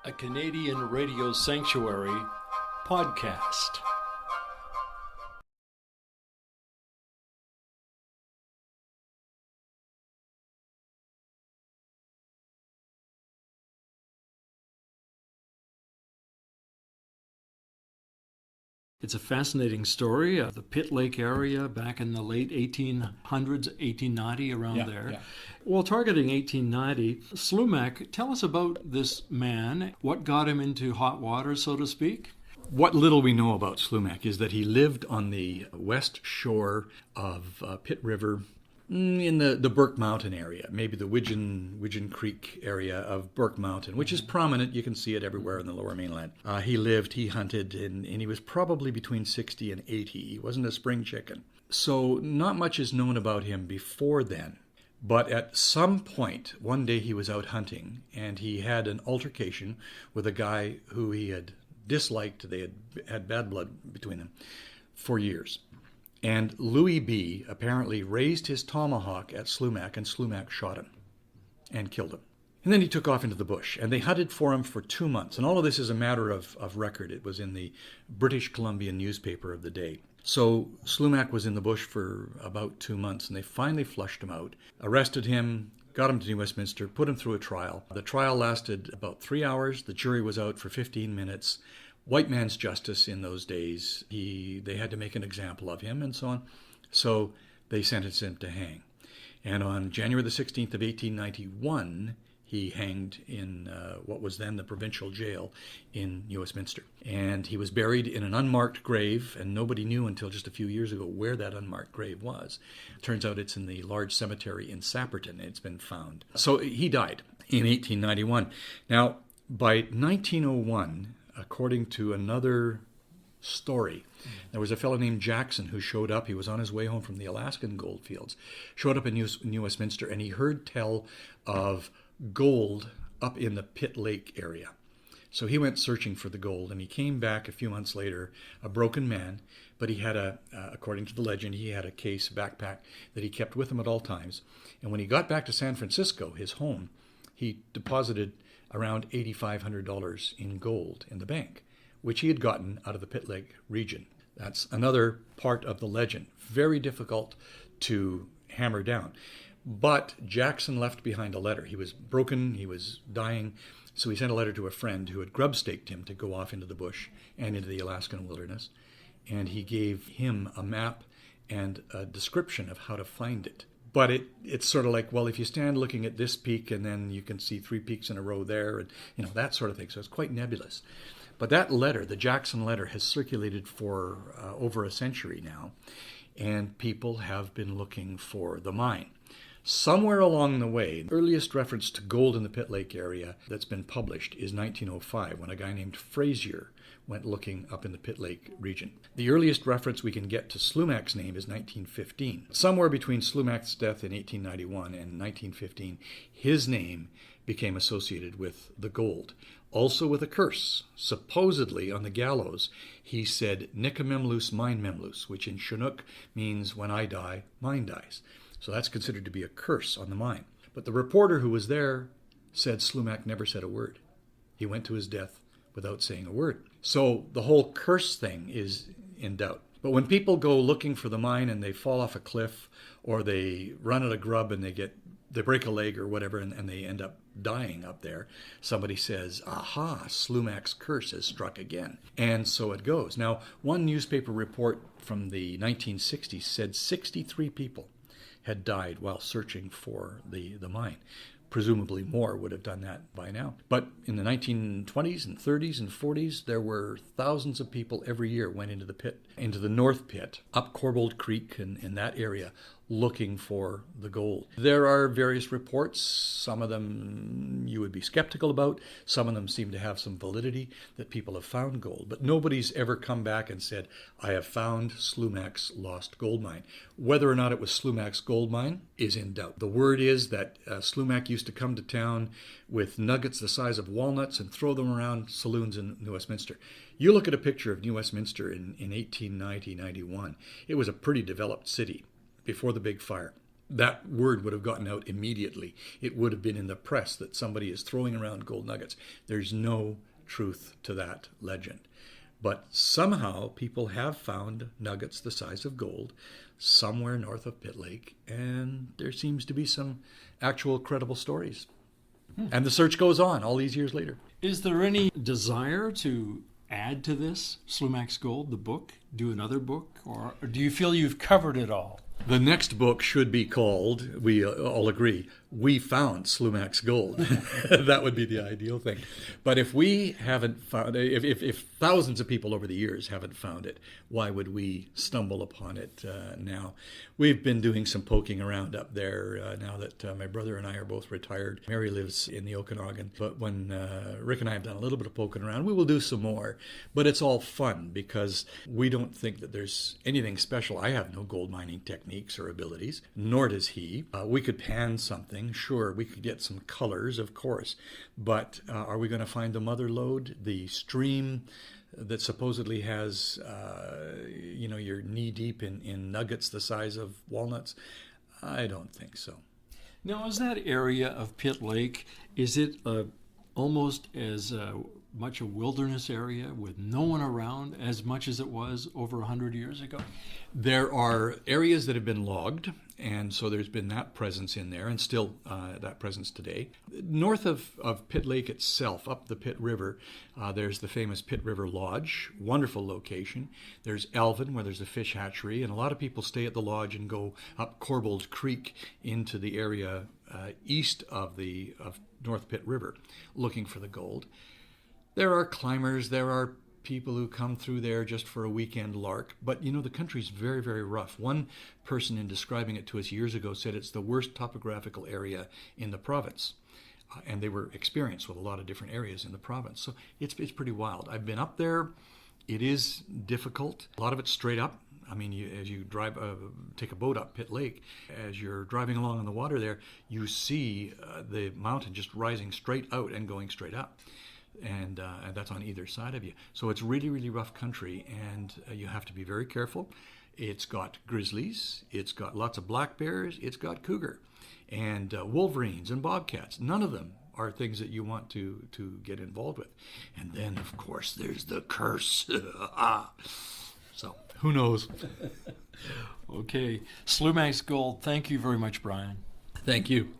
a Canadian radio sanctuary podcast. It's a fascinating story of the Pitt Lake area back in the late 1800s, 1890, around there. Yeah. Well, targeting 1890, Slumach, tell us about this man. What got him into hot water, so to speak? What little we know about Slumach is that he lived on the west shore of Pitt River in the Burke Mountain area, maybe the Widgeon Creek area of Burke Mountain, which is prominent. You can see it everywhere in the lower mainland. He hunted, and he was probably between 60 and 80. He wasn't a spring chicken. So not much is known about him before then. But at some point, one day he was out hunting, and he had an altercation with a guy who he had disliked. They had bad blood between them for years. And Louis B. apparently raised his tomahawk at Slumach, and Slumach shot him and killed him. And then he took off into the bush, and they hunted for him for 2 months. And all of this is a matter of record. It was in the British Columbia newspaper of the day. So Slumach was in the bush for about 2 months, and they finally flushed him out, arrested him, got him to New Westminster, put him through a trial. The trial lasted about 3 hours. The jury was out for 15 minutes. White man's justice in those days. They had to make an example of him and so on. So they sentenced him to hang. And on January the 16th of 1891, he hanged in what was then the provincial jail in New Westminster. And he was buried in an unmarked grave, and nobody knew until just a few years ago where that unmarked grave was. Turns out it's in the large cemetery in Sapperton. It's been found. So he died in 1891. Now, by 1901, according to another story, there was a fellow named Jackson who showed up. He was on his way home from the Alaskan gold fields, showed up in New Westminster, and he heard tell of gold up in the Pitt Lake area. So he went searching for the gold, and he came back a few months later, a broken man, but he had according to the legend, he had a case backpack that he kept with him at all times. And when he got back to San Francisco, his home, he deposited around $8,500 in gold in the bank, which he had gotten out of the Pitt Lake region. That's another part of the legend. Very difficult to hammer down. But Jackson left behind a letter. He was broken, he was dying, so he sent a letter to a friend who had grub-staked him to go off into the bush and into the Alaskan wilderness. And he gave him a map and a description of how to find it. But it's sort of like, well, if you stand looking at this peak and then you can see 3 peaks in a row there, and that sort of thing. So it's quite nebulous. But that letter, the Jackson letter, has circulated for over a century now, and people have been looking for the mine. Somewhere along the way, the earliest reference to gold in the Pitt Lake area that's been published is 1905, when a guy named Frazier went looking up in the Pitt Lake region. The earliest reference we can get to Slumach's name is 1915. Somewhere between Slumach's death in 1891 and 1915, his name became associated with the gold. Also with a curse. Supposedly on the gallows, he said, Nicamemlus mine memlus, which in Chinook means when I die, mine dies. So that's considered to be a curse on the mine. But the reporter who was there said Slumach never said a word. He went to his death without saying a word. So the whole curse thing is in doubt. But when people go looking for the mine and they fall off a cliff, or they run out of grub and they break a leg or whatever, and they end up dying up there, somebody says, aha, Slumach's curse has struck again. And so it goes. Now, one newspaper report from the 1960s said 63 people had died while searching for the mine. Presumably more would have done that by now. But in the 1920s and 30s and 40s, there were thousands of people every year went into the pit, into the North Pit, up Corbould Creek and in that area, looking for the gold. There are various reports. Some of them you would be skeptical about. Some of them seem to have some validity, that people have found gold. But nobody's ever come back and said, I have found Slumach's lost gold mine. Whether or not it was Slumach's gold mine is in doubt. The word is that Slumach used to come to town with nuggets the size of walnuts and throw them around saloons in New Westminster. You look at a picture of New Westminster in 1890-91. It was a pretty developed city before the big fire. that word would have gotten out immediately. It would have been in the press that somebody is throwing around gold nuggets. There's no truth to that legend. But somehow people have found nuggets the size of gold somewhere north of Pitt Lake, and there seems to be some actual credible stories. And the search goes on all these years later. Is there any desire to add to this, Slumach's Gold, the book, do another book, or do you feel you've covered it all? The next book should be called, we all agree, We Found Slumach's Gold. That would be the ideal thing. But if we haven't found it, if thousands of people over the years haven't found it, why would we stumble upon it now? We've been doing some poking around up there now that my brother and I are both retired. Mary lives in the Okanagan. But when Rick and I have done a little bit of poking around, we will do some more. But it's all fun because we don't think that there's anything special. I have no gold mining techniques or abilities, nor does he. We could pan something, sure. We could get some colors, of course. But are we going to find the mother lode, the stream that supposedly has, you're knee deep in nuggets the size of walnuts? I don't think so. Now, is that area of Pitt Lake, is it almost as much a wilderness area with no one around as much as it was over 100 years ago? There are areas that have been logged, and so there's been that presence in there, and still that presence today. North of Pitt Lake itself, up the Pitt River, there's the famous Pitt River Lodge, wonderful location. There's Alvin, where there's a fish hatchery, and a lot of people stay at the lodge and go up Corbould Creek into the area east of North Pitt River looking for the gold. There are climbers, there are people who come through there just for a weekend lark. But, the country's very, very rough. One person in describing it to us years ago said it's the worst topographical area in the province. And they were experienced with a lot of different areas in the province. So it's pretty wild. I've been up there. It is difficult. A lot of it's straight up. I mean, as you drive, take a boat up Pitt Lake, as you're driving along in the water there, you see the mountain just rising straight out and going straight up. And that's on either side of you. So it's really, really rough country, and you have to be very careful. It's got grizzlies, it's got lots of black bears, it's got cougar, and wolverines and bobcats. None of them are things that you want to get involved with. And then, of course, there's the curse. So who knows? Okay. Slumach's Gold, thank you very much, Brian. Thank you.